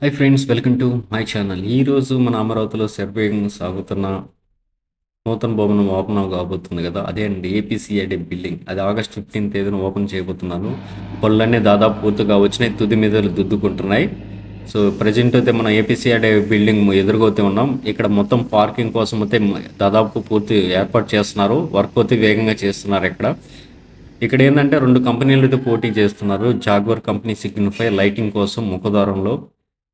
Hi friends, welcome to my channel. ఈరోజు మన అమరావతిలో శరవేగంగా సాగుతున్న నూతన భవనం ఓపెన్ కాబోతుంది కదా, అదే అండి ఏపీసీఐడి బిల్డింగ్. అది ఆగస్ట్ 15 తేదీన ఓపెన్ చేయబోతున్నాను. పనులన్నీ దాదాపు పూర్తిగా వచ్చినాయి, తుది మీద దుద్దుకుంటున్నాయి. సో ప్రజెంట్ అయితే మన ఏపీసీఐడి బిల్డింగ్ ఎదురుగోతే ఉన్నాం. ఇక్కడ మొత్తం పార్కింగ్ కోసం అయితే దాదాపు పూర్తి ఏర్పాటు చేస్తున్నారు. వర్క్ అయితే వేగంగా చేస్తున్నారు. ఇక్కడ ఏంటంటే రెండు కంపెనీలు అయితే పోటీ చేస్తున్నారు. జాగ్వర్ కంపెనీ సిగ్నిఫై లైటింగ్ కోసం ముఖద్వారంలో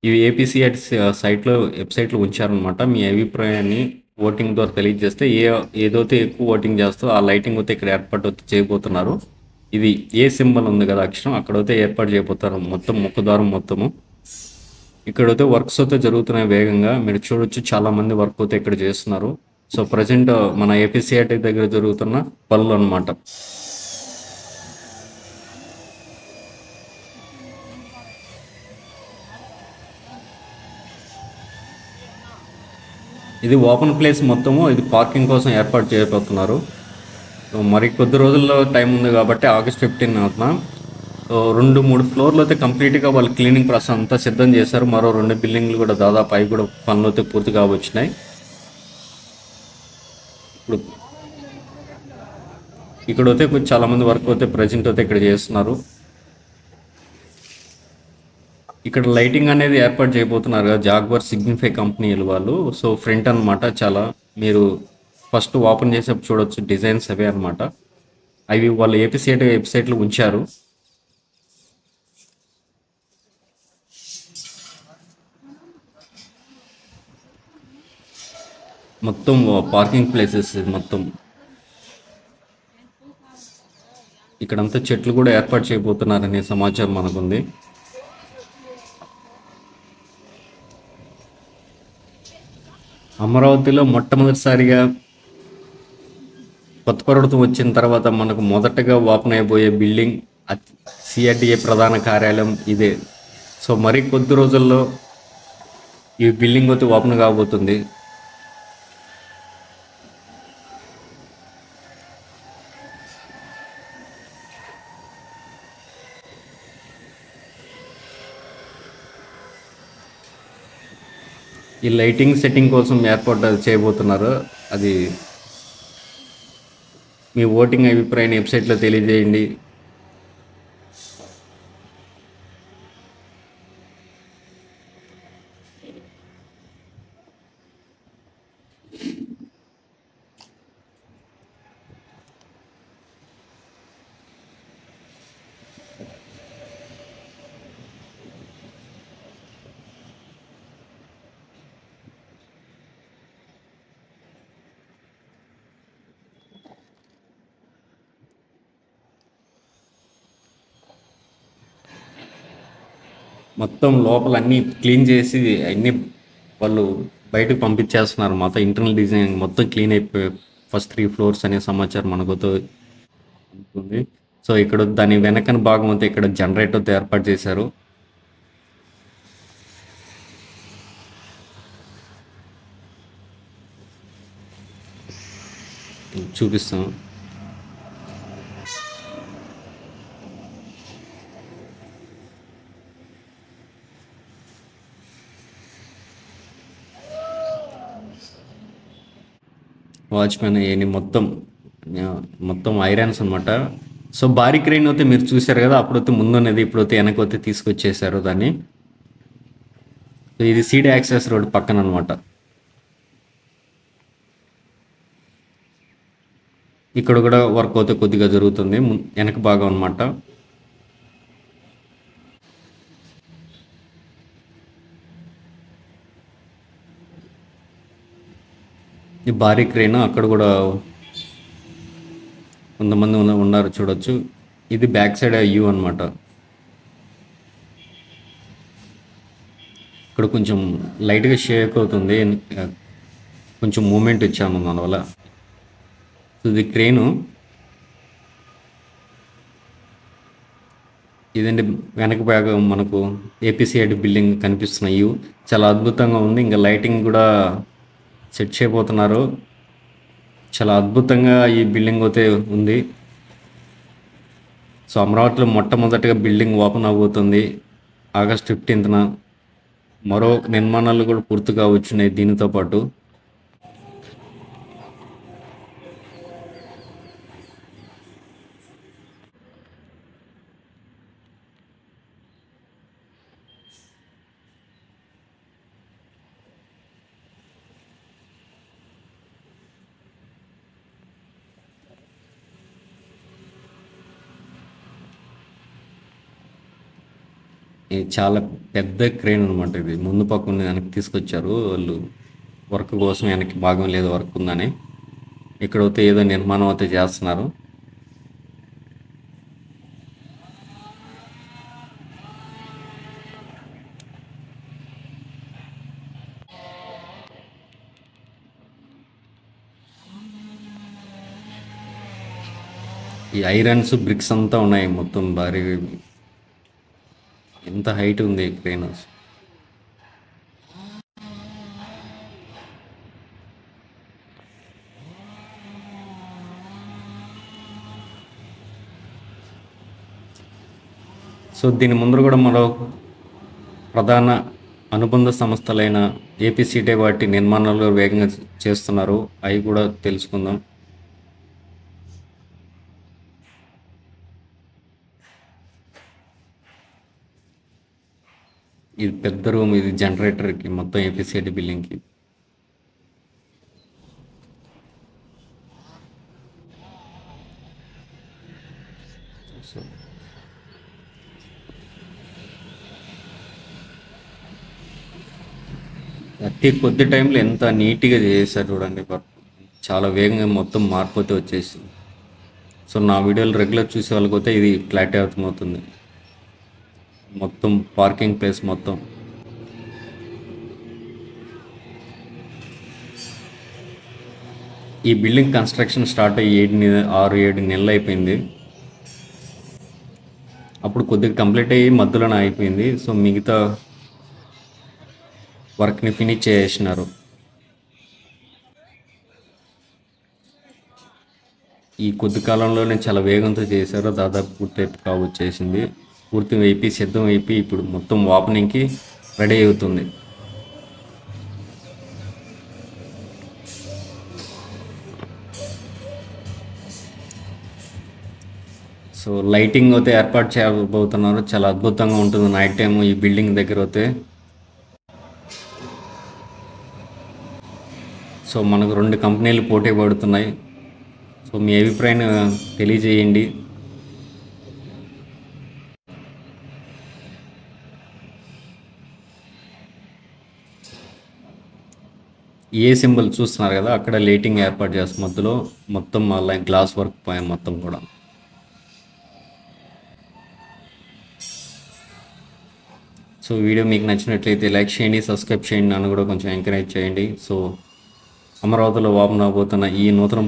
ఇవి ఏపీసీఐటి సైట్లో వెబ్సైట్లో ఉంచారనమాట. మీ అభిప్రాయాన్ని ఓటింగ్ ద్వారా తెలియజేస్తే ఏదైతే ఎక్కువ ఓటింగ్ చేస్తో ఆ లైటింగ్ అయితే ఇక్కడ ఏర్పాటు చేయబోతున్నారు. ఇది ఏ సింబల్ ఉంది కదా అక్షరం, అక్కడైతే ఏర్పాటు చేయబోతారు మొత్తం ముఖద్వారం మొత్తము. ఇక్కడైతే వర్క్స్ అయితే జరుగుతున్నాయి వేగంగా. మీరు చూడొచ్చు, చాలా మంది వర్క్ అయితే ఇక్కడ చేస్తున్నారు. సో ప్రజెంట్ మన ఏపీసీఐటి దగ్గర జరుగుతున్న పనులు అనమాట. ఇది ఓపెన్ ప్లేస్ మొత్తము, ఇది పార్కింగ్ కోసం ఏర్పాటు చేయబోతున్నారు. మరి కొద్ది రోజుల్లో టైం ఉంది కాబట్టి ఆగస్ట్ 15 అవుతున్నా 2-3 ఫ్లోర్లు అయితే కంప్లీట్గా వాళ్ళు క్లీనింగ్ ప్రాసెస్ అంతా సిద్ధం చేశారు. మరో 2 బిల్డింగ్లు కూడా దాదాపు అవి కూడా పనులు అయితే పూర్తిగా వచ్చినాయి. ఇప్పుడు ఇక్కడైతే చాలా మంది వర్క్ అయితే ప్రజెంట్ అయితే ఇక్కడ చేస్తున్నారు. ఇక్కడ లైటింగ్ అనేది ఏర్పాటు చేయబోతున్నారు కదా, జాగ్వర్ సిగ్నిఫై కంపెనీలు వాళ్ళు. సో ఫ్రంట్ అనమాట, చాలా మీరు ఫస్ట్ ఓపెన్ చేసేప్పుడు చూడొచ్చు డిజైన్స్ అవే అనమాట. అవి వాళ్ళు ఏపీసీఐటి వెబ్సైట్లో ఉంచారు. మొత్తం పార్కింగ్ ప్లేసెస్ మొత్తం ఇక్కడంతా చెట్లు కూడా ఏర్పాటు చేయబోతున్నారనే సమాచారం మనకుంది. అమరావతిలో మొట్టమొదటిసారిగా కొత్త ప్రభుత్వం వచ్చిన తర్వాత మనకు మొదటగా ఓపెన్ అయిపోయే బిల్డింగ్ సిఆర్డీఏ ప్రధాన కార్యాలయం ఇదే. సో మరి కొద్ది రోజుల్లో ఈ బిల్డింగ్ అయితే ఓపెన్ కాబోతుంది. ఈ లైటింగ్ సెట్టింగ్ కోసం ఏర్పాటు చేయబోతున్నారు. అది మీ ఓటింగ్ అభిప్రాయాన్ని వెబ్సైట్లో తెలియజేయండి. మొత్తం లోపల అన్నీ క్లీన్ చేసి అన్నీ వాళ్ళు బయటకు పంపించేస్తున్నారు. మొత్తం ఇంటర్నల్ డిజైన్ మొత్తం క్లీన్ అయిపోయి ఫస్ట్ 3 ఫ్లోర్స్ అనే సమాచారం మనకు ఉంటుంది. సో ఇక్కడ దాని వెనకన భాగం అయితే ఇక్కడ జనరేటర్తో ఏర్పాటు చేశారు. చూపిస్తాం. వాచ్మెన్ ఏని మొత్తం మొత్తం ఐరన్స్ అనమాట. సో భారీ క్రెయిన్ అయితే మీరు చూశారు కదా, అప్పుడైతే ముందున్నది, ఇప్పుడైతే వెనకైతే తీసుకొచ్చేసారు దాన్ని. సో ఇది సీడీ యాక్సెస్ రోడ్ పక్కన అనమాట. ఇక్కడ కూడా వర్క్ అయితే కొద్దిగా జరుగుతుంది వెనక భాగం అనమాట. ఈ భారీ క్రెయిన్ అక్కడ కూడా కొంతమంది ఉన్నారు చూడొచ్చు. ఇది బ్యాక్ సైడ్ వ్యూ అనమాట. ఇక్కడ కొంచెం లైట్గా షేక్ అవుతుంది, కొంచెం మూమెంట్ ఇచ్చాము దానివల్ల. సో ఇది క్రెయిను. ఇదండి వెనక భాగం మనకు ఏపీసీఐడి బిల్డింగ్ కనిపిస్తున్న వ్యూ. చాలా అద్భుతంగా ఉంది. ఇంకా లైటింగ్ కూడా సెట్ చేయబోతున్నారు. చాలా అద్భుతంగా ఈ బిల్డింగ్ అయితే ఉంది. సో అమరావతిలో మొట్టమొదటిగా బిల్డింగ్ ఓపెన్ అవబోతుంది ఆగస్ట్ 15న. మరో నిర్మాణాలు కూడా పూర్తిగా వచ్చినాయి దీనితో పాటు. ఇది చాలా పెద్ద క్రేన్ అనమాట. ఇది ముందు పక్క ఉన్న వెనక్కి తీసుకొచ్చారు వాళ్ళు, వర్క్ కోసం. వెనక్కి భాగం లేదు వర్క్ ఉందని. ఇక్కడ అయితే ఏదో నిర్మాణం అయితే చేస్తున్నారు. ఈ ఐరన్స్ బ్రిక్స్ అంతా ఉన్నాయి మొత్తం భారీ. ఎంత హైట్ ఉంది క్రేన్. సో దీని ముందర కూడా మరో ప్రధాన అనుబంధ సంస్థలైన ఏపీసీడే వాటి నిర్మాణాలు వేగంగా చేస్తున్నారు. అవి కూడా తెలుసుకుందాం. ఇది పెద్ద రూమ్. ఇది జనరేటర్కి మొత్తం ఏపీసీడీ బిల్డింగ్కి. సో అతి కొద్ది టైంలో ఎంత నీట్గా చేశారు చూడండి. చాలా వేగంగా మొత్తం మార్పు వచ్చేసింది. సో నా వీడియోలు రెగ్యులర్ చూసే వాళ్ళకి అయితే ఇది క్లారిటీ అర్థమవుతుంది. మొత్తం పార్కింగ్ ప్లేస్ మొత్తం. ఈ బిల్డింగ్ కన్స్ట్రక్షన్ స్టార్ట్ అయ్యి 6-7 నెలలు అయిపోయింది. అప్పుడు కొద్దిగా కంప్లీట్ అయ్యి మధ్యలోనే అయిపోయింది. సో మిగతా వర్క్ని ఫినిష్ చేసినారు. ఈ కొద్ది కాలంలోనే చాలా వేగంతో చేశారు. దాదాపు పూర్తి కావచ్చేసింది. పూర్తి అయిపోయి సిద్ధం అయిపోయి ఇప్పుడు మొత్తం ఓపెనింగ్కి రెడీ అవుతుంది. సో లైటింగ్ అయితే ఏర్పాటు చేయబోతున్నారు. చాలా అద్భుతంగా ఉంటుంది నైట్ టైం ఈ బిల్డింగ్ దగ్గర అయితే. సో మనకు 2 కంపెనీలు పోటీ పడుతున్నాయి. సో మీ అభిప్రాయాన్ని తెలియజేయండి. ఏ సింబల్ చూస్తున్నారు కదా, అక్కడ లైటింగ్ ఏర్పాటు చేస్తాం మధ్యలో మొత్తం మళ్ళీ గ్లాస్ వర్క్ పైన మొత్తం కూడా. సో వీడియో మీకు నచ్చినట్లయితే లైక్ చేయండి, సబ్స్క్రైబ్ చేయండి, నన్ను కూడా కొంచెం ఎంకరేజ్ చేయండి. సో అమరావతిలో ఓపెన్ అవబోతున్న ఈ నూతన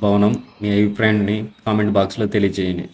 భవనం మీ అభిప్రాయాన్ని కామెంట్ బాక్స్లో తెలియజేయండి.